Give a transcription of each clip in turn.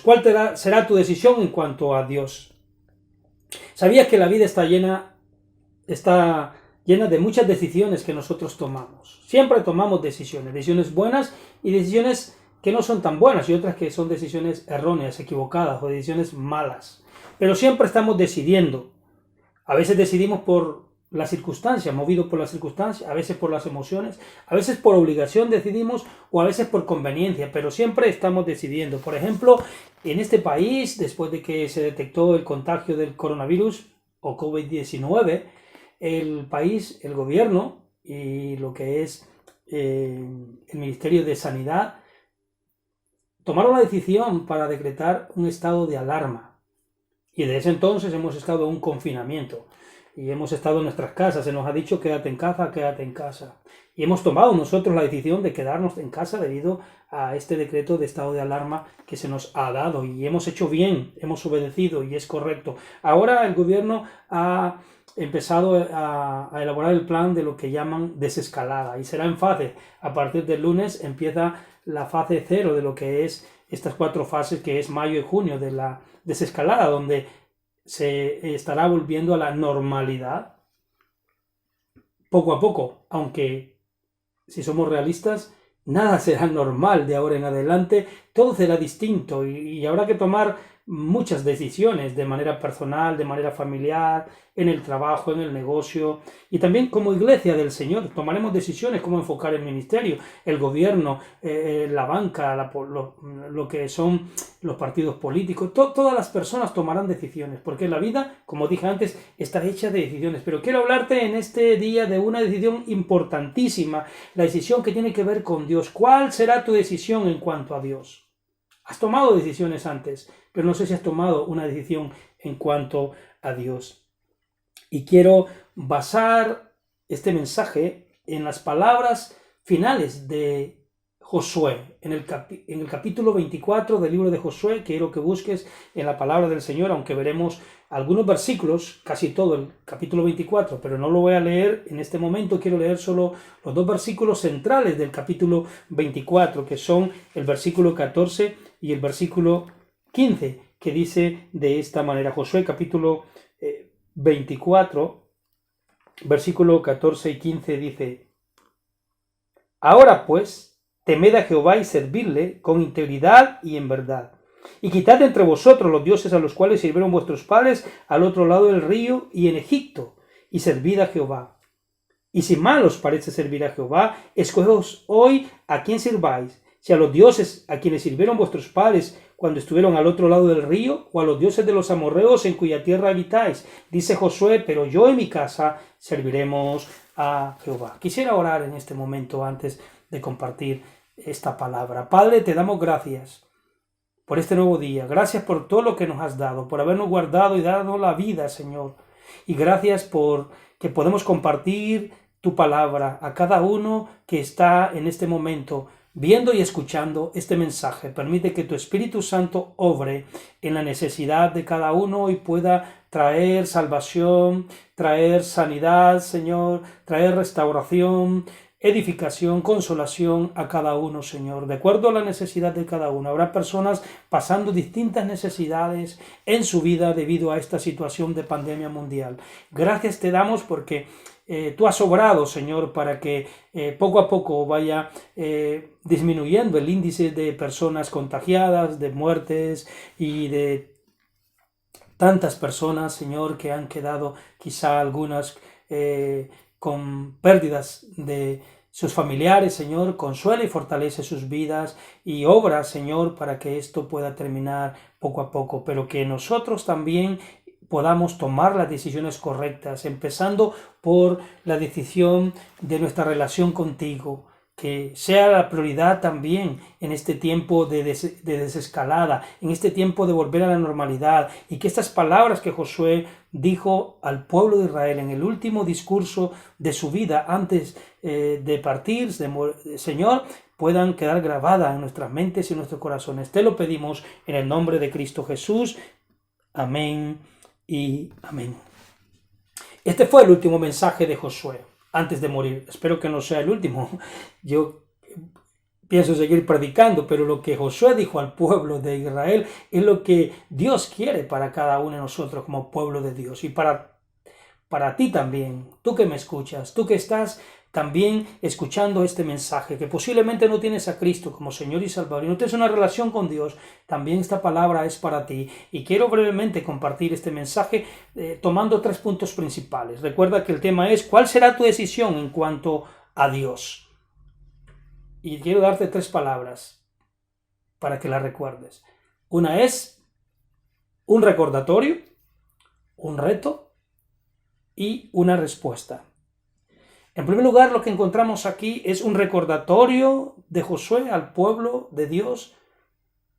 ¿Cuál será tu decisión en cuanto a Dios? ¿Sabías que la vida está llena de muchas decisiones que nosotros tomamos? Siempre tomamos decisiones buenas y decisiones que no son tan buenas y otras que son decisiones erróneas, equivocadas o decisiones malas. Pero siempre estamos decidiendo. A veces decidimos por la circunstancia, movidos por la circunstancia, a veces por las emociones, a veces por obligación decidimos o a veces por conveniencia, pero siempre estamos decidiendo. Por ejemplo, en este país, después de que se detectó el contagio del coronavirus o COVID-19, el país, el gobierno y lo que es el Ministerio de Sanidad tomaron la decisión para decretar un estado de alarma. Y desde ese entonces hemos estado en un confinamiento. Y hemos estado en nuestras casas, se nos ha dicho quédate en casa, quédate en casa. Y hemos tomado nosotros la decisión de quedarnos en casa debido a este decreto de estado de alarma que se nos ha dado. Y hemos hecho bien, hemos obedecido y es correcto. Ahora el gobierno ha empezado a elaborar el plan de lo que llaman desescalada y será en fase. A partir del lunes empieza la fase 0 de lo que es estas 4 fases que es mayo y junio de la desescalada, donde se estará volviendo a la normalidad poco a poco, aunque si somos realistas nada será normal de ahora en adelante, todo será distinto y habrá que tomar muchas decisiones de manera personal, de manera familiar, en el trabajo, en el negocio y también como iglesia del Señor tomaremos decisiones cómo enfocar el ministerio, el gobierno, la banca, lo que son los partidos políticos, todas las personas tomarán decisiones porque la vida, como dije antes, está hecha de decisiones, pero quiero hablarte en este día de una decisión importantísima, la decisión que tiene que ver con Dios. ¿Cuál será tu decisión en cuanto a Dios? Has tomado decisiones antes, pero no sé si has tomado una decisión en cuanto a Dios. Y quiero basar este mensaje en las palabras finales de Josué, en el capítulo 24 del libro de Josué. Quiero que busques en la palabra del Señor, aunque veremos algunos versículos, casi todo el capítulo 24, pero no lo voy a leer en este momento, quiero leer solo los 2 versículos centrales del capítulo 24, que son el versículo 14 y el versículo 15, que dice de esta manera. Josué capítulo 24, versículo 14 y 15 dice: Ahora pues, temed a Jehová y servidle con integridad y en verdad. Y quitad entre vosotros los dioses a los cuales sirvieron vuestros padres al otro lado del río y en Egipto, y servid a Jehová. Y si mal os parece servir a Jehová, escogeos hoy a quién sirváis, si a los dioses a quienes sirvieron vuestros padres cuando estuvieron al otro lado del río, o a los dioses de los amorreos en cuya tierra habitáis. Dice Josué: pero yo y mi casa serviremos a Jehová. Quisiera orar en este momento antes de compartir esta palabra. Padre, te damos gracias por este nuevo día. Gracias por todo lo que nos has dado, por habernos guardado y dado la vida, Señor. Y gracias por que podemos compartir tu palabra a cada uno que está en este momento viendo y escuchando este mensaje. Permite que tu Espíritu Santo obre en la necesidad de cada uno y pueda traer salvación, traer sanidad, Señor, traer restauración, edificación, consolación a cada uno, Señor, de acuerdo a la necesidad de cada uno. Habrá personas pasando distintas necesidades en su vida debido a esta situación de pandemia mundial. Gracias te damos porque tú has obrado, Señor, para que poco a poco vaya disminuyendo el índice de personas contagiadas, de muertes y de tantas personas, Señor, que han quedado quizá algunas con pérdidas de sus familiares. Señor, consuela y fortalece sus vidas y obra, Señor, para que esto pueda terminar poco a poco, pero que nosotros también podamos tomar las decisiones correctas, empezando por la decisión de nuestra relación contigo, que sea la prioridad también en este tiempo de desescalada, en este tiempo de volver a la normalidad, y que estas palabras que Josué dijo al pueblo de Israel en el último discurso de su vida antes de partir, Señor, puedan quedar grabadas en nuestras mentes y en nuestros corazones. Te lo pedimos en el nombre de Cristo Jesús. Amén y amén. Este fue el último mensaje de Josué antes de morir. Espero que no sea el último. Yo pienso seguir predicando, pero lo que Josué dijo al pueblo de Israel es lo que Dios quiere para cada uno de nosotros como pueblo de Dios y para ti también, tú que me escuchas, tú que estás también escuchando este mensaje, que posiblemente no tienes a Cristo como Señor y Salvador y no tienes una relación con Dios, también esta palabra es para ti. Y quiero brevemente compartir este mensaje tomando 3 puntos principales. Recuerda que el tema es ¿cuál será tu decisión en cuanto a Dios? Y quiero darte 3 palabras para que las recuerdes. Una es un recordatorio, un reto y una respuesta. En primer lugar, lo que encontramos aquí es un recordatorio de Josué al pueblo de Dios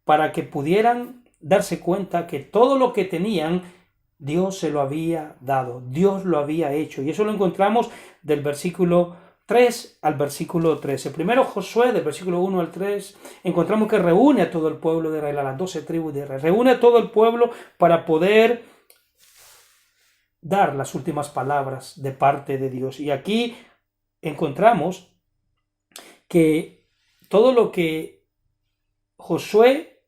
para que pudieran darse cuenta que todo lo que tenían, Dios se lo había dado, Dios lo había hecho. Y eso lo encontramos del versículo 3 al versículo 13. Primero Josué, del versículo 1 al 3, encontramos que reúne a todo el pueblo de Israel, a las 12 tribus de Israel. Reúne a todo el pueblo para poder dar las últimas palabras de parte de Dios. Y aquí encontramos que todo lo que Josué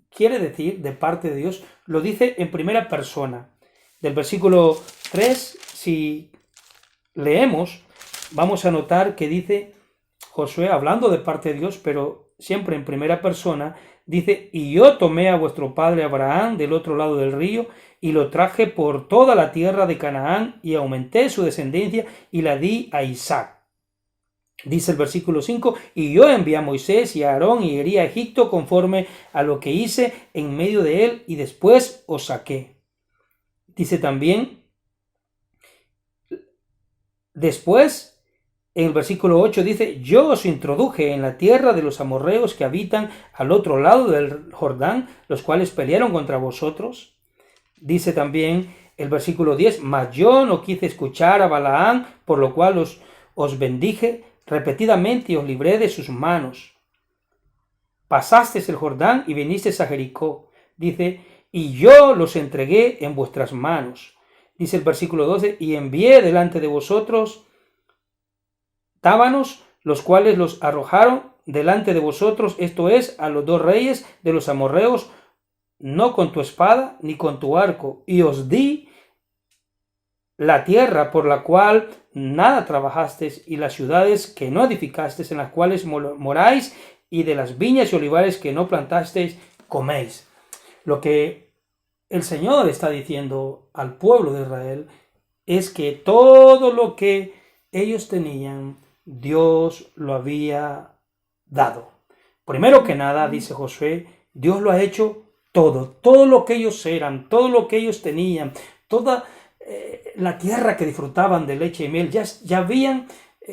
quiere decir de parte de Dios lo dice en primera persona. Del versículo 3, si leemos, vamos a notar que dice Josué, hablando de parte de Dios, pero siempre en primera persona, dice, y yo tomé a vuestro padre Abraham del otro lado del río, y lo traje por toda la tierra de Canaán, y aumenté su descendencia, y la di a Isaac. Dice el versículo 5, y yo envié a Moisés y a Aarón, y herí a Egipto conforme a lo que hice en medio de él, y después os saqué. Dice también, después, en el versículo 8 dice, yo os introduje en la tierra de los amorreos que habitan al otro lado del Jordán, los cuales pelearon contra vosotros. Dice también el versículo 10, mas yo no quise escuchar a Balaam, por lo cual os bendije repetidamente y os libré de sus manos. Pasasteis el Jordán y vinisteis a Jericó. Dice, y yo los entregué en vuestras manos. Dice el versículo 12, y envié delante de vosotros tábanos, los cuales los arrojaron delante de vosotros, esto es, a los 2 reyes de los amorreos, no con tu espada ni con tu arco, y os di la tierra por la cual nada trabajasteis, y las ciudades que no edificasteis, en las cuales moráis, y de las viñas y olivares que no plantasteis, coméis. Lo que el Señor está diciendo al pueblo de Israel es que todo lo que ellos tenían, Dios lo había dado. Primero que nada, dice Josué, Dios lo ha hecho todo lo que ellos eran, todo lo que ellos tenían, toda la tierra que disfrutaban de leche y miel, ya habían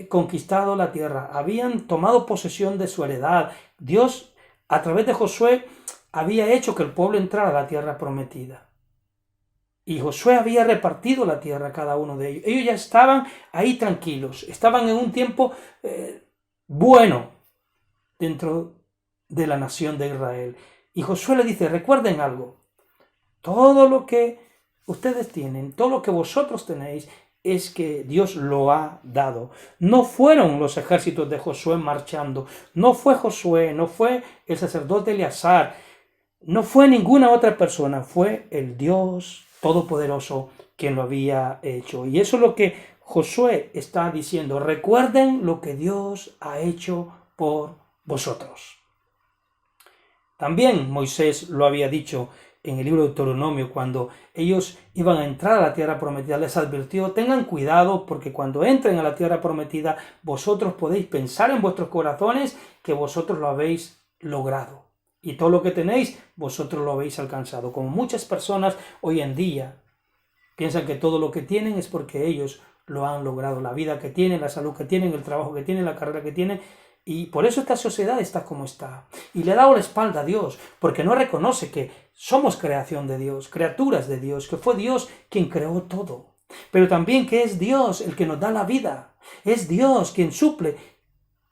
conquistado la tierra, habían tomado posesión de su heredad. Dios, a través de Josué, había hecho que el pueblo entrara a la tierra prometida. Y Josué había repartido la tierra a cada uno de ellos. Ellos ya estaban ahí tranquilos, estaban en un tiempo bueno dentro de la nación de Israel. Y Josué le dice, recuerden algo, todo lo que ustedes tienen, todo lo que vosotros tenéis, es que Dios lo ha dado. No fueron los ejércitos de Josué marchando, no fue Josué, no fue el sacerdote Eleazar, no fue ninguna otra persona, fue el Dios Todopoderoso quien lo había hecho. Y eso es lo que Josué está diciendo. Recuerden lo que Dios ha hecho por vosotros. También Moisés lo había dicho en el libro de Deuteronomio, cuando ellos iban a entrar a la tierra prometida, les advirtió, tengan cuidado porque cuando entren a la tierra prometida, vosotros podéis pensar en vuestros corazones que vosotros lo habéis logrado. Y todo lo que tenéis, vosotros lo habéis alcanzado. Como muchas personas hoy en día piensan que todo lo que tienen es porque ellos lo han logrado. La vida que tienen, la salud que tienen, el trabajo que tienen, la carrera que tienen. Y por eso esta sociedad está como está. Y le ha dado la espalda a Dios, porque no reconoce que somos creación de Dios, criaturas de Dios, que fue Dios quien creó todo. Pero también que es Dios el que nos da la vida. Es Dios quien suple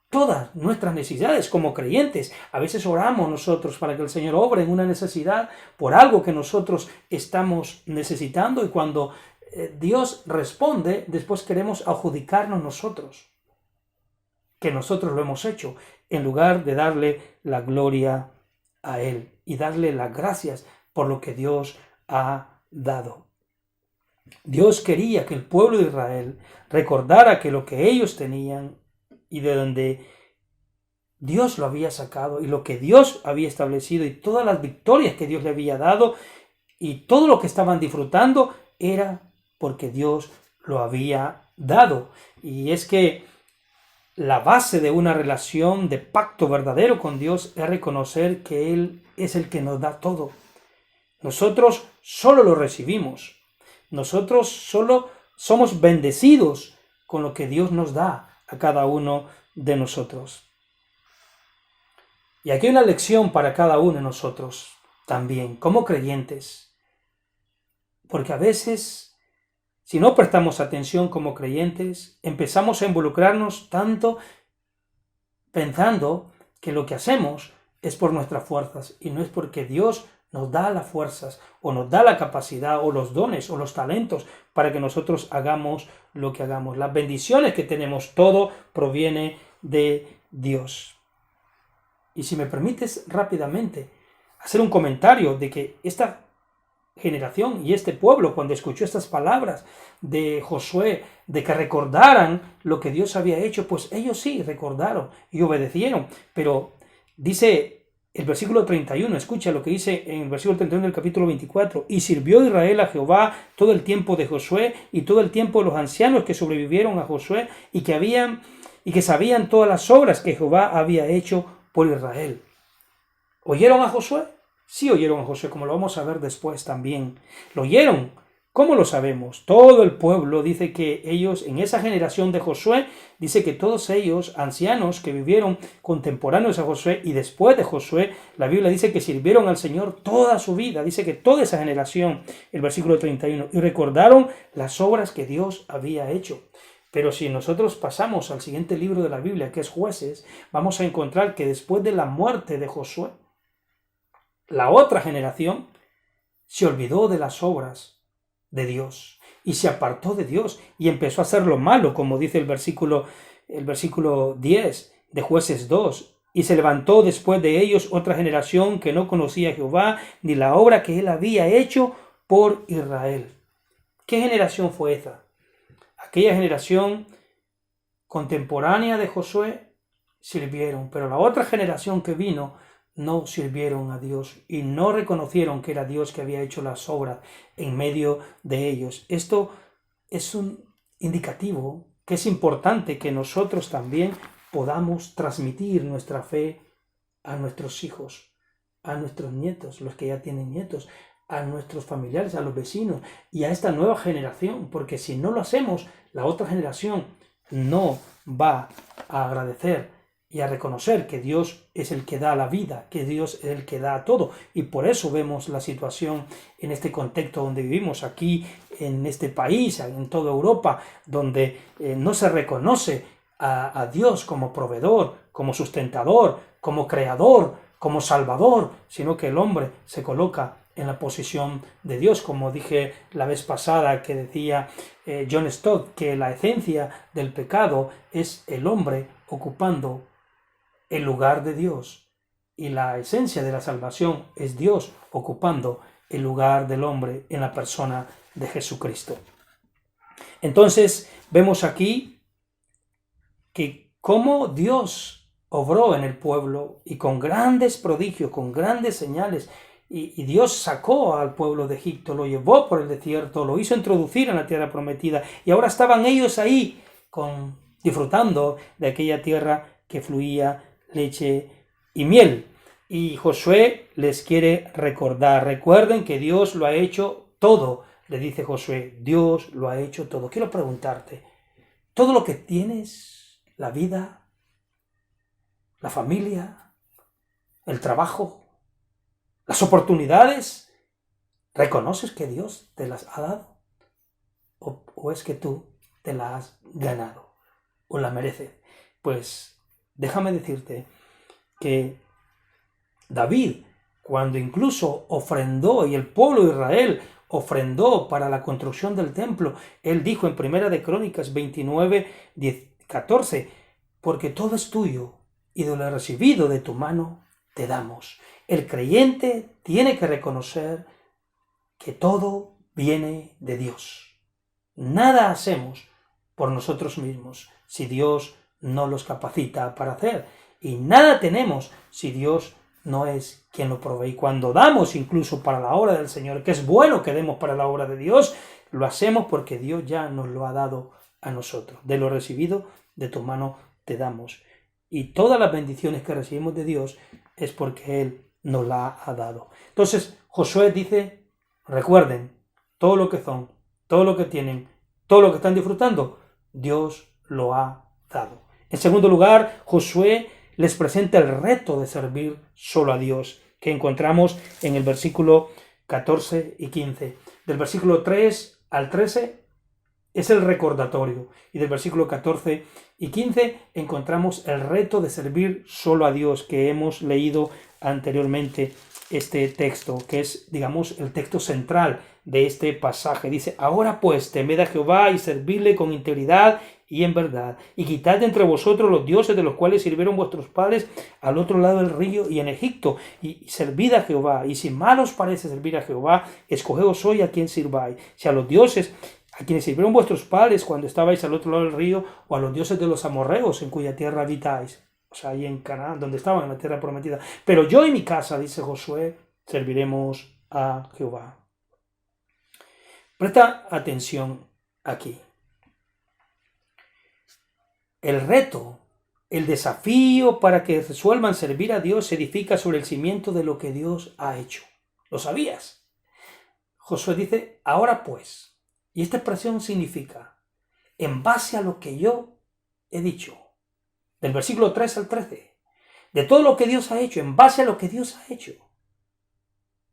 todas nuestras necesidades como creyentes. A veces oramos nosotros para que el Señor obre en una necesidad por algo que nosotros estamos necesitando, y cuando Dios responde, después queremos adjudicarnos nosotros. que nosotros lo hemos hecho, en lugar de darle la gloria a Él y darle las gracias por lo que Dios ha dado. Dios quería que el pueblo de Israel recordara que lo que ellos tenían y de donde Dios lo había sacado y lo que Dios había establecido y todas las victorias que Dios le había dado y todo lo que estaban disfrutando era porque Dios lo había dado. Y es que la base de una relación de pacto verdadero con Dios es reconocer que Él es el que nos da todo. Nosotros solo lo recibimos. Nosotros solo somos bendecidos con lo que Dios nos da a cada uno de nosotros. Y aquí hay una lección para cada uno de nosotros también, como creyentes. Porque a veces, si no prestamos atención como creyentes, empezamos a involucrarnos tanto pensando que lo que hacemos es por nuestras fuerzas y no es porque Dios nos da las fuerzas o nos da la capacidad o los dones o los talentos para que nosotros hagamos lo que hagamos. Las bendiciones que tenemos, todo proviene de Dios. Y si me permites rápidamente hacer un comentario de que esta generación y este pueblo, cuando escuchó estas palabras de Josué, de que recordaran lo que Dios había hecho, pues ellos sí recordaron y obedecieron. Pero dice el versículo 31, escucha lo que dice en el versículo 31 del capítulo 24, y sirvió Israel a Jehová todo el tiempo de Josué y todo el tiempo de los ancianos que sobrevivieron a Josué y que sabían todas las obras que Jehová había hecho por Israel. ¿Oyeron a Josué? Sí oyeron a Josué, como lo vamos a ver después también. ¿Lo oyeron? ¿Cómo lo sabemos? Todo el pueblo dice que ellos, en esa generación de Josué, dice que todos ellos, ancianos que vivieron contemporáneos a Josué y después de Josué, la Biblia dice que sirvieron al Señor toda su vida. Dice que toda esa generación, el versículo 31, y recordaron las obras que Dios había hecho. Pero si nosotros pasamos al siguiente libro de la Biblia, que es Jueces, vamos a encontrar que después de la muerte de Josué, la otra generación se olvidó de las obras de Dios y se apartó de Dios y empezó a hacer lo malo, como dice el versículo 10 de Jueces 2. Y se levantó después de ellos otra generación que no conocía a Jehová ni la obra que él había hecho por Israel. ¿Qué generación fue esa? Aquella generación contemporánea de Josué sirvieron, pero la otra generación que vino no sirvieron a Dios y no reconocieron que era Dios que había hecho las obras en medio de ellos. Esto es un indicativo que es importante que nosotros también podamos transmitir nuestra fe a nuestros hijos, a nuestros nietos, los que ya tienen nietos, a nuestros familiares, a los vecinos y a esta nueva generación, porque si no lo hacemos, la otra generación no va a agradecer y a reconocer que Dios es el que da la vida, que Dios es el que da todo. Y por eso vemos la situación en este contexto donde vivimos aquí, en este país, en toda Europa, donde no se reconoce a Dios como proveedor, como sustentador, como creador, como salvador, sino que el hombre se coloca en la posición de Dios, como dije la vez pasada que decía John Stott, que la esencia del pecado es el hombre ocupando el lugar de Dios y la esencia de la salvación es Dios ocupando el lugar del hombre en la persona de Jesucristo. Entonces vemos aquí que cómo Dios obró en el pueblo y con grandes prodigios, con grandes señales, y Dios sacó al pueblo de Egipto, lo llevó por el desierto, lo hizo introducir en la tierra prometida y ahora estaban ellos ahí disfrutando de aquella tierra que fluía leche y miel. Y Josué les quiere recordar, recuerden que Dios lo ha hecho todo, le dice Josué, Dios lo ha hecho todo. Quiero preguntarte, todo lo que tienes, la vida, la familia, el trabajo, las oportunidades, ¿reconoces que Dios te las ha dado? ¿O es que tú te las has ganado o la mereces? Pues déjame decirte que David, cuando incluso ofrendó y el pueblo de Israel ofrendó para la construcción del templo, él dijo en Primera de Crónicas 29, 14, porque todo es tuyo y de lo recibido de tu mano te damos. El creyente tiene que reconocer que todo viene de Dios. Nada hacemos por nosotros mismos si Dios no los capacita para hacer. Y nada tenemos si Dios no es quien lo provee. Y cuando damos incluso para la obra del Señor, que es bueno que demos para la obra de Dios, lo hacemos porque Dios ya nos lo ha dado a nosotros. De lo recibido de tu mano te damos. Y todas las bendiciones que recibimos de Dios es porque Él nos la ha dado. Entonces Josué dice, recuerden, todo lo que son, todo lo que tienen, todo lo que están disfrutando, Dios lo ha dado. En segundo lugar, Josué les presenta el reto de servir solo a Dios, que encontramos en el versículo 14 y 15. Del versículo 3 al 13 es el recordatorio, y del versículo 14 y 15 encontramos el reto de servir solo a Dios, que hemos leído anteriormente este texto, que es, digamos, el texto central de este pasaje. Dice, ahora pues, temed a Jehová y servidle con integridad y en verdad, y quitad de entre vosotros los dioses de los cuales sirvieron vuestros padres al otro lado del río y en Egipto, y servid a Jehová. Y si mal os parece servir a Jehová, escogeos hoy a quien sirváis, si a los dioses a quienes sirvieron vuestros padres cuando estabais al otro lado del río, o a los dioses de los amorreos en cuya tierra habitáis. O sea, ahí en Canaán, donde estaban, en la tierra prometida. Pero yo y mi casa, dice Josué, serviremos a Jehová. Presta atención aquí. El reto, el desafío para que resuelvan servir a Dios se edifica sobre el cimiento de lo que Dios ha hecho. ¿Lo sabías? Josué dice, ahora pues, y esta expresión significa, en base a lo que yo he dicho, del versículo 3 al 13, de todo lo que Dios ha hecho, en base a lo que Dios ha hecho,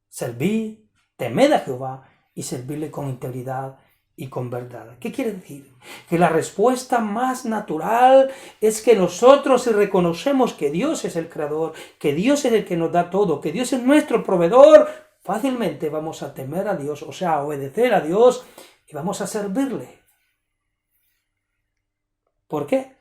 servid, temed a Jehová y servirle con integridad y con verdad. ¿Qué quiere decir? Que la respuesta más natural es que nosotros, si reconocemos que Dios es el creador, que Dios es el que nos da todo, que Dios es nuestro proveedor, fácilmente vamos a temer a Dios, o sea, a obedecer a Dios y vamos a servirle. ¿Por qué?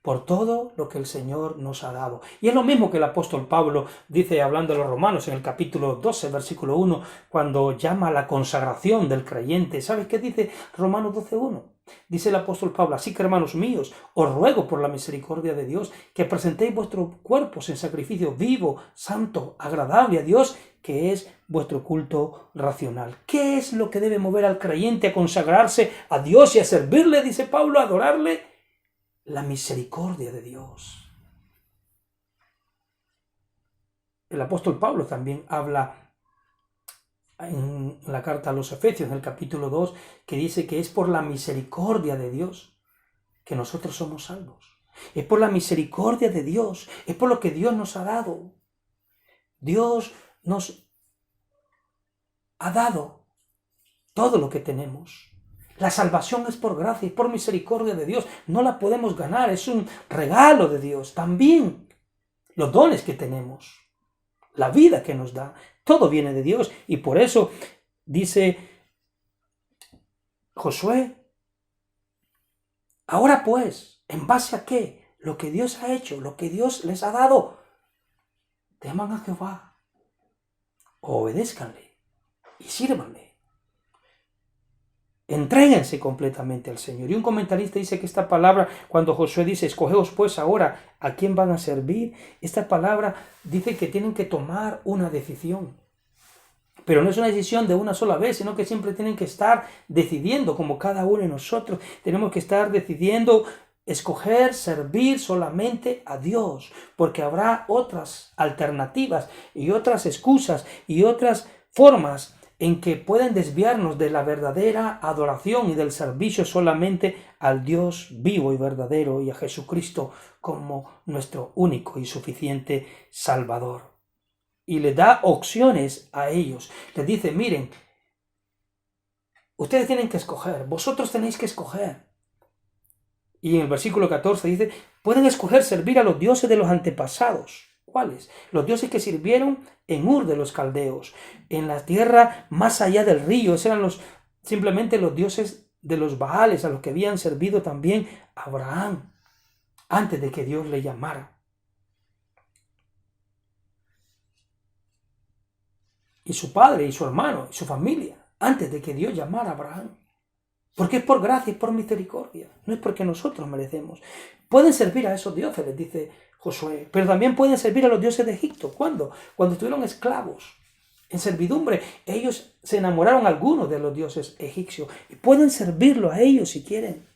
Por todo lo que el Señor nos ha dado. Y es lo mismo que el apóstol Pablo dice hablando a los romanos en el capítulo 12, versículo 1, cuando llama a la consagración del creyente. ¿Sabes qué dice Romanos 12:1? Dice el apóstol Pablo, así que hermanos míos, os ruego por la misericordia de Dios que presentéis vuestros cuerpos en sacrificio vivo, santo, agradable a Dios, que es vuestro culto racional. ¿Qué es lo que debe mover al creyente a consagrarse a Dios y a servirle, dice Pablo, a adorarle? La misericordia de Dios. El apóstol Pablo también habla en la carta a los Efesios, en el capítulo 2, que dice que es por la misericordia de Dios que nosotros somos salvos. Es por la misericordia de Dios, es por lo que Dios nos ha dado. Dios nos ha dado todo lo que tenemos. La salvación es por gracia y por misericordia de Dios. No la podemos ganar, es un regalo de Dios. También los dones que tenemos, la vida que nos da, todo viene de Dios. Y por eso dice Josué, ahora pues, ¿en base a qué? Lo que Dios ha hecho, lo que Dios les ha dado. Teman a Jehová, obedézcanle y sírvanle. Entréguense completamente al Señor. Y un comentarista dice que esta palabra, cuando Josué dice, escogeos pues ahora a quién van a servir, esta palabra dice que tienen que tomar una decisión. Pero no es una decisión de una sola vez, sino que siempre tienen que estar decidiendo, como cada uno de nosotros. Tenemos que estar decidiendo escoger, servir solamente a Dios, porque habrá otras alternativas y otras excusas y otras formas en que pueden desviarnos de la verdadera adoración y del servicio solamente al Dios vivo y verdadero y a Jesucristo como nuestro único y suficiente Salvador. Y le da opciones a ellos. Les dice, miren, ustedes tienen que escoger, vosotros tenéis que escoger. Y en el versículo 14 dice, pueden escoger servir a los dioses de los antepasados. ¿Cuáles? Los dioses que sirvieron en Ur de los caldeos, en la tierra más allá del río. Esos eran simplemente los dioses de los Baales, a los que habían servido también Abraham, antes de que Dios le llamara. Y su padre, y su hermano, y su familia, antes de que Dios llamara a Abraham. Porque es por gracia, es por misericordia, no es porque nosotros merecemos. Pueden servir a esos dioses, les dice Josué, pero también pueden servir a los dioses de Egipto. ¿Cuándo? Cuando estuvieron esclavos, en servidumbre. Ellos se enamoraron algunos de los dioses egipcios y pueden servirlo a ellos si quieren.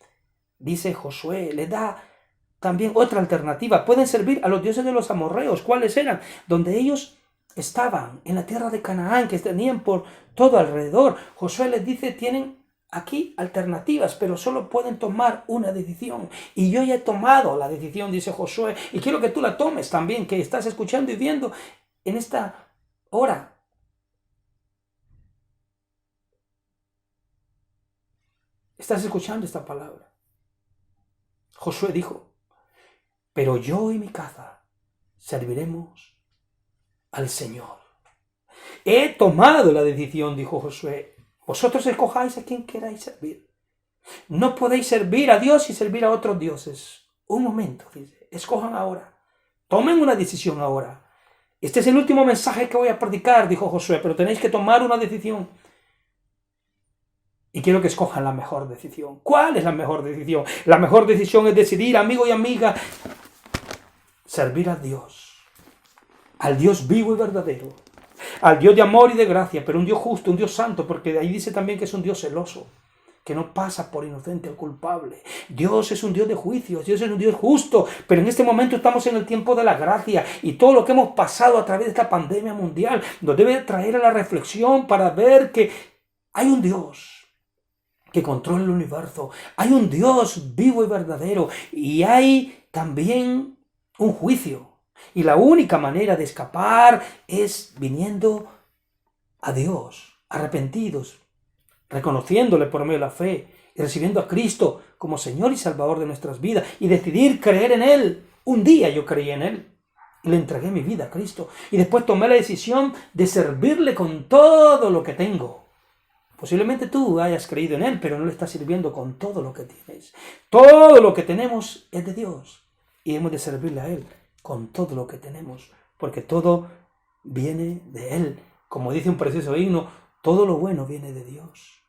Dice Josué, les da también otra alternativa. Pueden servir a los dioses de los amorreos. ¿Cuáles eran? Donde ellos estaban, en la tierra de Canaán, que tenían por todo alrededor. Josué les dice, tienen aquí alternativas, pero solo pueden tomar una decisión. Y yo ya he tomado la decisión, dice Josué, y quiero que tú la tomes también, que estás escuchando y viendo en esta hora. Estás escuchando esta palabra. Josué dijo, pero yo y mi casa serviremos al Señor. He tomado la decisión, dijo Josué. Vosotros escojáis a quien queráis servir. No podéis servir a Dios y servir a otros dioses. Un momento, dice, escojan ahora. Tomen una decisión ahora. Este es el último mensaje que voy a predicar, dijo Josué, pero tenéis que tomar una decisión. Y quiero que escojan la mejor decisión. ¿Cuál es la mejor decisión? La mejor decisión es decidir, amigo y amiga, servir a Dios. Al Dios vivo y verdadero. Al Dios de amor y de gracia, pero un Dios justo, un Dios santo, porque de ahí dice también que es un Dios celoso, que no pasa por inocente o culpable. Dios es un Dios de juicios, Dios es un Dios justo, pero en este momento estamos en el tiempo de la gracia y todo lo que hemos pasado a través de esta pandemia mundial nos debe traer a la reflexión para ver que hay un Dios que controla el universo, hay un Dios vivo y verdadero y hay también un juicio. Y la única manera de escapar es viniendo a Dios, arrepentidos, reconociéndole por medio de la fe y recibiendo a Cristo como Señor y Salvador de nuestras vidas y decidir creer en Él. Un día yo creí en Él y le entregué mi vida a Cristo y después tomé la decisión de servirle con todo lo que tengo. Posiblemente tú hayas creído en Él, pero no le estás sirviendo con todo lo que tienes. Todo lo que tenemos es de Dios y hemos de servirle a Él con todo lo que tenemos, porque todo viene de Él. Como dice un precioso himno, todo lo bueno viene de Dios.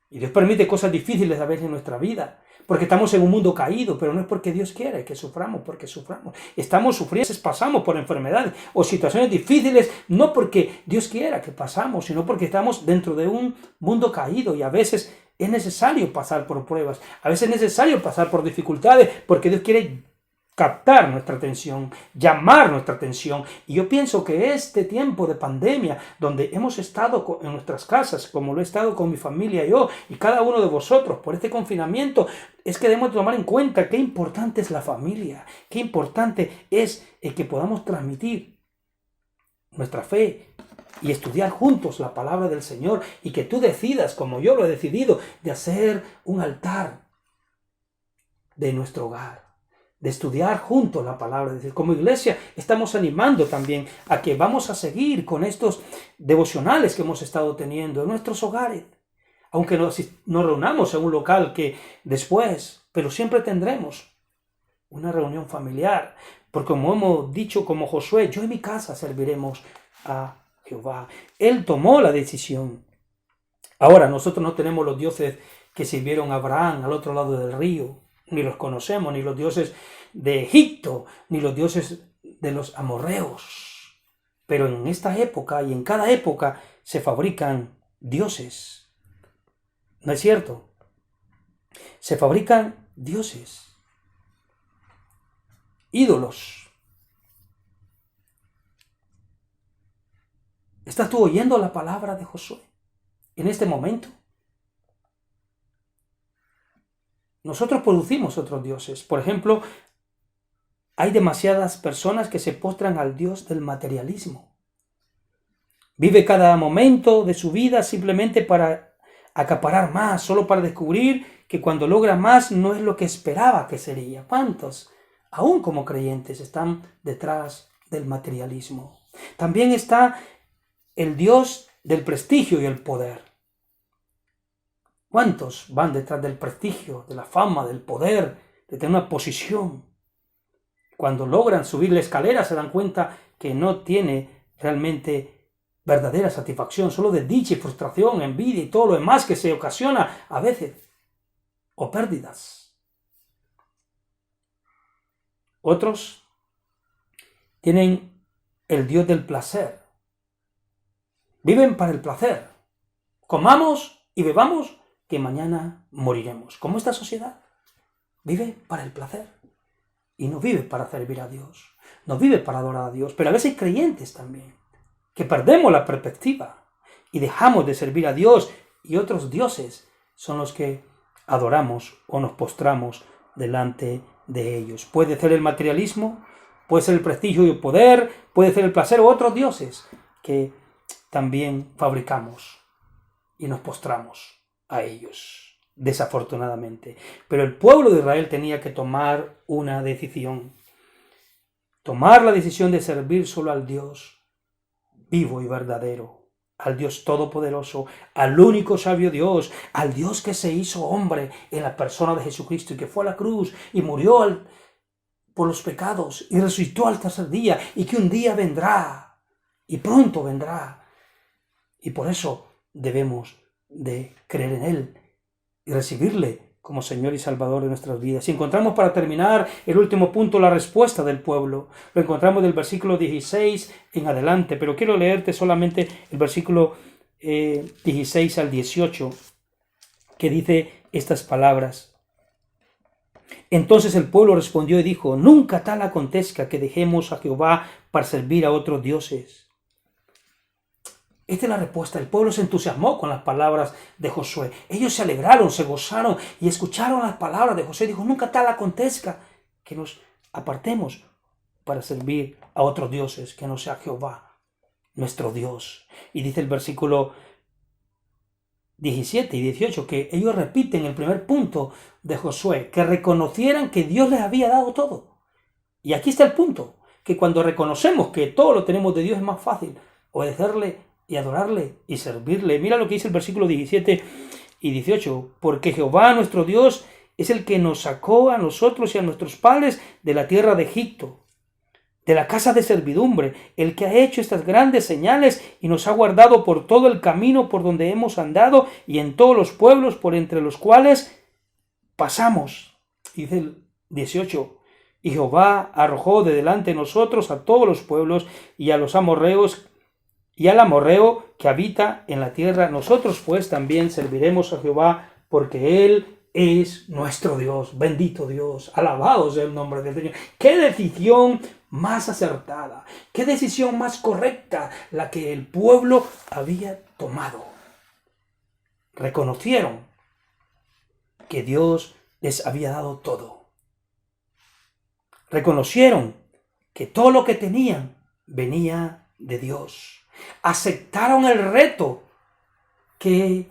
Y Dios permite cosas difíciles a veces en nuestra vida, porque estamos en un mundo caído, pero no es porque Dios quiere que suframos, porque suframos. Estamos sufriendo, pasamos por enfermedades o situaciones difíciles, no porque Dios quiera que pasamos, sino porque estamos dentro de un mundo caído y a veces es necesario pasar por pruebas, a veces es necesario pasar por dificultades, porque Dios quiere captar nuestra atención, llamar nuestra atención. Y yo pienso que este tiempo de pandemia, donde hemos estado en nuestras casas, como lo he estado con mi familia y yo, y cada uno de vosotros, por este confinamiento, es que debemos tomar en cuenta qué importante es la familia, qué importante es el que podamos transmitir nuestra fe y estudiar juntos la palabra del Señor, y que tú decidas, como yo lo he decidido, de hacer un altar de nuestro hogar, de estudiar juntos la palabra de Dios. Como iglesia estamos animando también a que vamos a seguir con estos devocionales que hemos estado teniendo en nuestros hogares, aunque nos reunamos en un local que después, pero siempre tendremos una reunión familiar, porque como hemos dicho, como Josué, yo en mi casa serviremos a Jehová. Él tomó la decisión. Ahora nosotros no tenemos los dioses que sirvieron a Abraham al otro lado del río, ni los conocemos, ni los dioses de Egipto, ni los dioses de los amorreos. Pero en esta época y en cada época se fabrican dioses. ¿No es cierto? Se fabrican dioses, ídolos. ¿Estás tú oyendo la palabra de Josué en este momento? Nosotros producimos otros dioses. Por ejemplo, hay demasiadas personas que se postran al Dios del materialismo. Vive cada momento de su vida simplemente para acaparar más, solo para descubrir que cuando logra más no es lo que esperaba que sería. ¿Cuántos, aún como creyentes, están detrás del materialismo? También está el Dios del prestigio y el poder. ¿Cuántos van detrás del prestigio, de la fama, del poder, de tener una posición? cuando logran subir la escalera se dan cuenta que no tiene realmente verdadera satisfacción, solo desdicha y frustración, envidia y todo lo demás que se ocasiona a veces, o pérdidas. Otros tienen el Dios del placer. Viven para el placer. Comamos y bebamos, que mañana moriremos. Como esta sociedad vive para el placer y no vive para servir a Dios, no vive para adorar a Dios. Pero a veces hay creyentes también que perdemos la perspectiva y dejamos de servir a Dios, y otros dioses son los que adoramos o nos postramos delante de ellos. Puede ser el materialismo, puede ser el prestigio y el poder, puede ser el placer, o otros dioses que también fabricamos y nos postramos a ellos, desafortunadamente. Pero el pueblo de Israel tenía que tomar una decisión. Tomar la decisión de servir solo al Dios vivo y verdadero, al Dios todopoderoso, al único sabio Dios, al Dios que se hizo hombre en la persona de Jesucristo y que fue a la cruz y murió por los pecados y resucitó al tercer día, y que un día vendrá y pronto vendrá. Y por eso debemos de creer en Él y recibirle como Señor y Salvador de nuestras vidas. Y encontramos, para terminar, el último punto, la respuesta del pueblo. Lo encontramos del versículo 16 en adelante, pero quiero leerte solamente el versículo 16 al 18, que dice estas palabras. Entonces el pueblo respondió y dijo: nunca tal acontezca que dejemos a Jehová para servir a otros dioses. Esta es la respuesta. El pueblo se entusiasmó con las palabras de Josué. Ellos se alegraron, se gozaron y escucharon las palabras de Josué. Dijo: nunca tal acontezca que nos apartemos para servir a otros dioses, que no sea Jehová, nuestro Dios. Y dice el versículo 17 y 18 que ellos repiten el primer punto de Josué, que reconocieran que Dios les había dado todo. Y aquí está el punto, que cuando reconocemos que todo lo tenemos de Dios es más fácil obedecerle y adorarle y servirle. Mira lo que dice el versículo 17 y 18. Porque Jehová nuestro Dios es el que nos sacó a nosotros y a nuestros padres de la tierra de Egipto, de la casa de servidumbre, el que ha hecho estas grandes señales y nos ha guardado por todo el camino por donde hemos andado y en todos los pueblos por entre los cuales pasamos. Dice el 18. Y Jehová arrojó de delante de nosotros a todos los pueblos y a los amorreos y al amorreo que habita en la tierra. Nosotros pues también serviremos a Jehová, porque Él es nuestro Dios. Bendito Dios, alabado sea el nombre del Señor. ¡Qué decisión más acertada! ¡Qué decisión más correcta la que el pueblo había tomado! Reconocieron que Dios les había dado todo. Reconocieron que todo lo que tenían venía de Dios. Aceptaron el reto que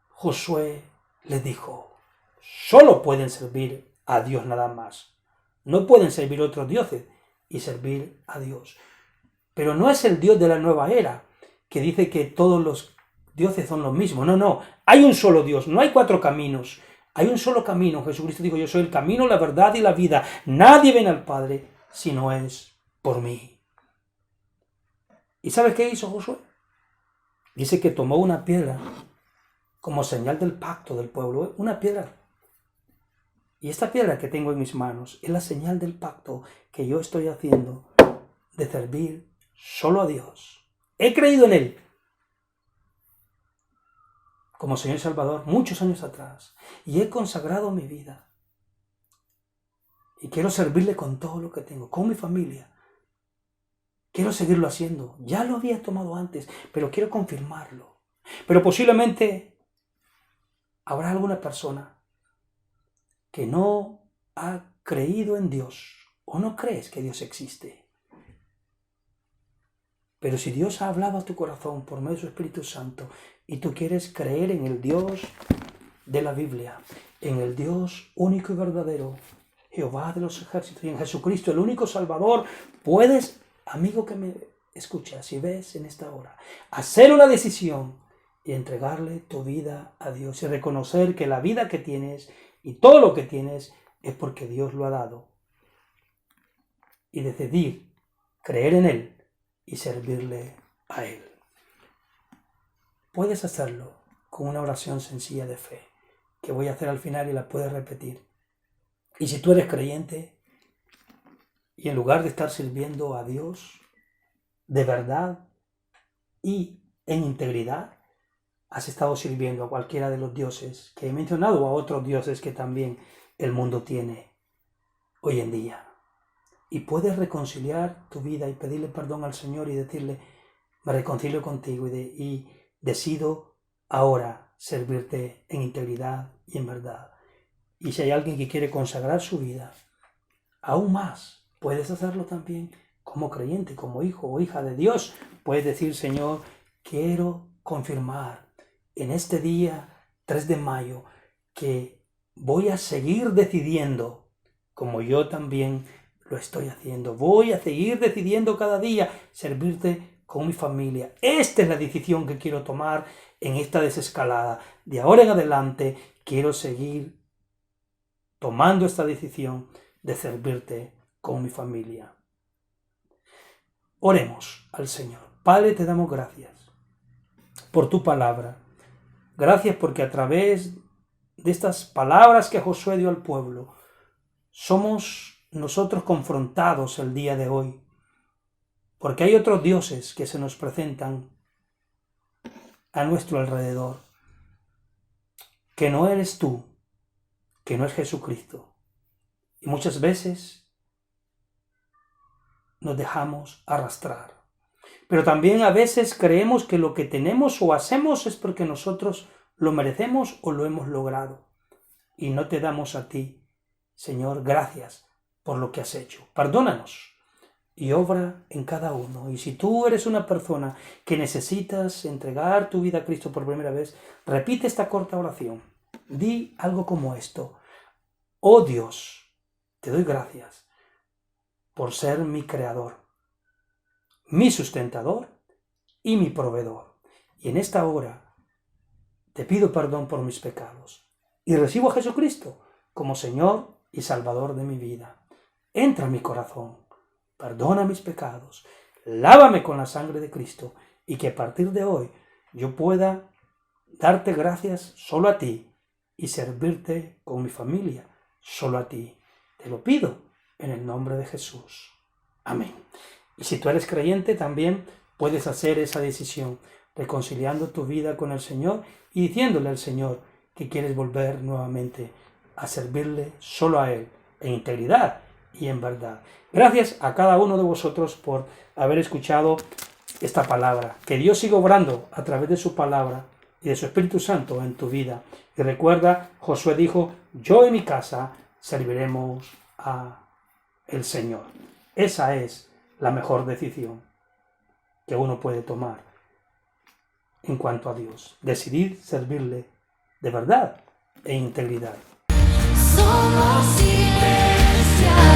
Josué les dijo. Solo pueden servir a Dios nada más. No pueden servir a otros dioses y servir a Dios. Pero no es el Dios de la nueva era, que dice que todos los dioses son los mismos. No. Hay un solo Dios, no hay cuatro caminos. Hay un solo camino. Jesucristo dijo: yo soy el camino, la verdad y la vida. Nadie viene al Padre si no es por mí. ¿Y sabes qué hizo Josué? Dice que tomó una piedra como señal del pacto del pueblo. Una piedra. Y esta piedra que tengo en mis manos es la señal del pacto que yo estoy haciendo de servir solo a Dios. He creído en Él como Señor y Salvador muchos años atrás. Y he consagrado mi vida. Y quiero servirle con todo lo que tengo, con mi familia. Quiero seguirlo haciendo. Ya lo había tomado antes, pero quiero confirmarlo. Pero posiblemente habrá alguna persona que no ha creído en Dios o no crees que Dios existe. Pero si Dios ha hablado a tu corazón por medio de su Espíritu Santo y tú quieres creer en el Dios de la Biblia, en el Dios único y verdadero, Jehová de los ejércitos, y en Jesucristo, el único Salvador, puedes, amigo que me escuchas y ves en esta hora, hacer una decisión y entregarle tu vida a Dios y reconocer que la vida que tienes y todo lo que tienes es porque Dios lo ha dado y decidir creer en Él y servirle a Él. Puedes hacerlo con una oración sencilla de fe que voy a hacer al final y la puedes repetir. Y si tú eres creyente y en lugar de estar sirviendo a Dios de verdad y en integridad, has estado sirviendo a cualquiera de los dioses que he mencionado o a otros dioses que también el mundo tiene hoy en día. Y puedes reconciliar tu vida y pedirle perdón al Señor y decirle, me reconcilio contigo y decido ahora servirte en integridad y en verdad. Y si hay alguien que quiere consagrar su vida, aún más, puedes hacerlo también como creyente, como hijo o hija de Dios. Puedes decir, Señor, quiero confirmar en este día 3 de mayo que voy a seguir decidiendo, como yo también lo estoy haciendo. Voy a seguir decidiendo cada día servirte con mi familia. Esta es la decisión que quiero tomar en esta desescalada. De ahora en adelante quiero seguir tomando esta decisión de servirte con mi familia. Oremos al Señor. Padre, te damos gracias por tu palabra. Gracias porque a través de estas palabras que Josué dio al pueblo, somos nosotros confrontados el día de hoy. Porque hay otros dioses que se nos presentan a nuestro alrededor, que no eres tú, que no es Jesucristo. Y muchas veces nos dejamos arrastrar. Pero también a veces creemos que lo que tenemos o hacemos es porque nosotros lo merecemos o lo hemos logrado. Y no te damos a ti, Señor, gracias por lo que has hecho. Perdónanos y obra en cada uno. Y si tú eres una persona que necesitas entregar tu vida a Cristo por primera vez, repite esta corta oración. Di algo como esto. Oh Dios, te doy gracias por ser mi creador, mi sustentador y mi proveedor. Y en esta hora te pido perdón por mis pecados y recibo a Jesucristo como Señor y Salvador de mi vida. Entra en mi corazón, perdona mis pecados, lávame con la sangre de Cristo y que a partir de hoy yo pueda darte gracias solo a ti y servirte con mi familia solo a ti. Te lo pido en el nombre de Jesús. Amén. Y si tú eres creyente, también puedes hacer esa decisión, reconciliando tu vida con el Señor y diciéndole al Señor que quieres volver nuevamente a servirle solo a Él, en integridad y en verdad. Gracias a cada uno de vosotros por haber escuchado esta palabra. Que Dios siga obrando a través de su palabra y de su Espíritu Santo en tu vida. Y recuerda, Josué dijo, yo y mi casa serviremos a el Señor. Esa es la mejor decisión que uno puede tomar en cuanto a Dios. Decidir servirle de verdad e integridad. Somos iglesia.